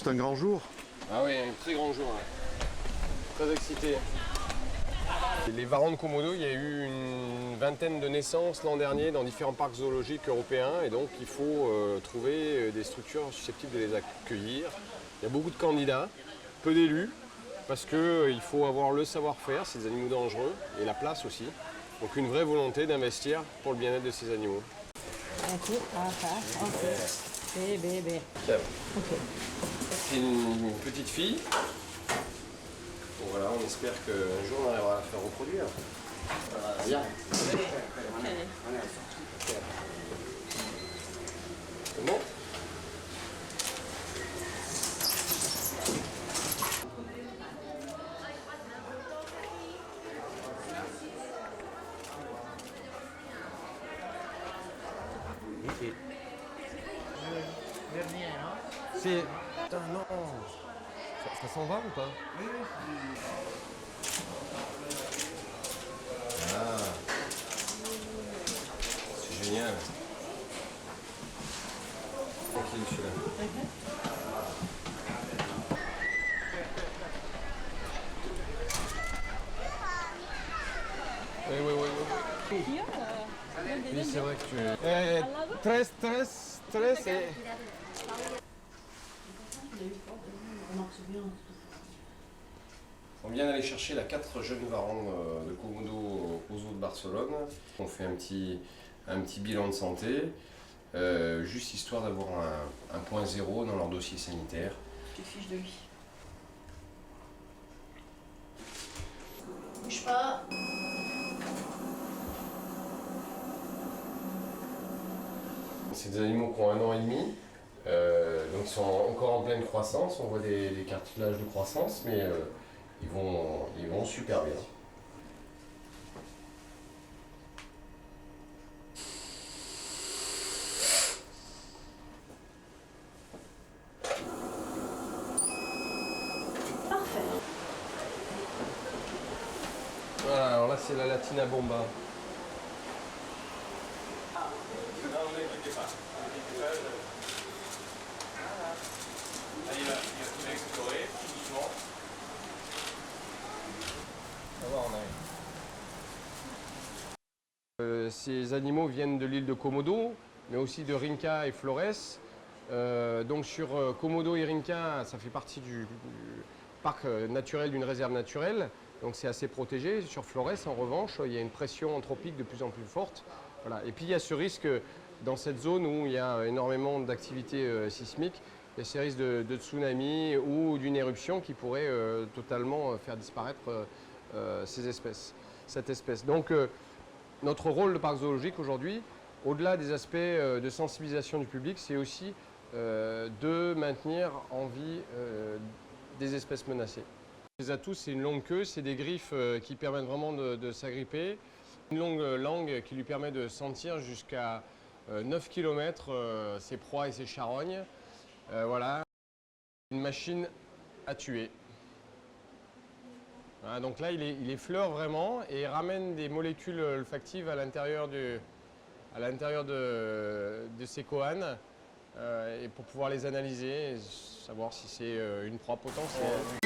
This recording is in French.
c'est un grand jour. Ah oui, un très grand jour. Hein. Très excité. Les varans de Komodo, il y a eu une vingtaine de naissances l'an dernier dans différents parcs zoologiques européens et donc il faut trouver des structures susceptibles de les accueillir. Il y a beaucoup de candidats, peu d'élus, parce qu'il faut avoir le savoir-faire, c'est des animaux dangereux, et la place aussi. Donc une vraie volonté d'investir pour le bien-être de ces animaux. Ok, ok. Bébé. Ok. C'est une petite fille. Bon, voilà, on espère qu'un jour on arrivera à la faire reproduire. Viens. C'est bon? C'est... Putain, non. Ça s'en va ou pas? Oui. Ah. C'est génial. Tranquille celui-là. Oui. Oui, c'est vrai que tu... Tres et... On vient d'aller chercher la 4 jeunes varans de Komodo au zoo de Barcelone. On fait un petit bilan de santé, juste histoire d'avoir un point zéro dans leur dossier sanitaire. Tu te fiches de lui. Bouge pas. C'est des animaux qui ont 1 an et demi, donc ils sont encore en pleine croissance. On voit des cartilages de croissance, mais ils vont super bien. Parfait. Voilà, alors là c'est la Latina Bomba. Ces animaux viennent de l'île de Komodo, mais aussi de Rinca et Flores. Donc sur Komodo et Rinca, ça fait partie du parc naturel, d'une réserve naturelle, donc c'est assez protégé. Sur Flores, en revanche, il y a une pression anthropique de plus en plus forte. Voilà. Et puis il y a ce risque dans cette zone où il y a énormément d'activités sismiques, il y a ces risques de tsunami ou d'une éruption qui pourrait totalement faire disparaître cette espèce. Donc notre rôle de parc zoologique aujourd'hui, au-delà des aspects de sensibilisation du public, c'est aussi de maintenir en vie des espèces menacées. Les atouts, c'est une longue queue, c'est des griffes qui permettent vraiment de s'agripper, une longue langue qui lui permet de sentir jusqu'à 9 km ses proies et ses charognes. Voilà, une machine à tuer. Voilà, donc là, il effleure vraiment et ramène des molécules olfactives à l'intérieur de ces coanes et pour pouvoir les analyser et savoir si c'est une proie potentielle.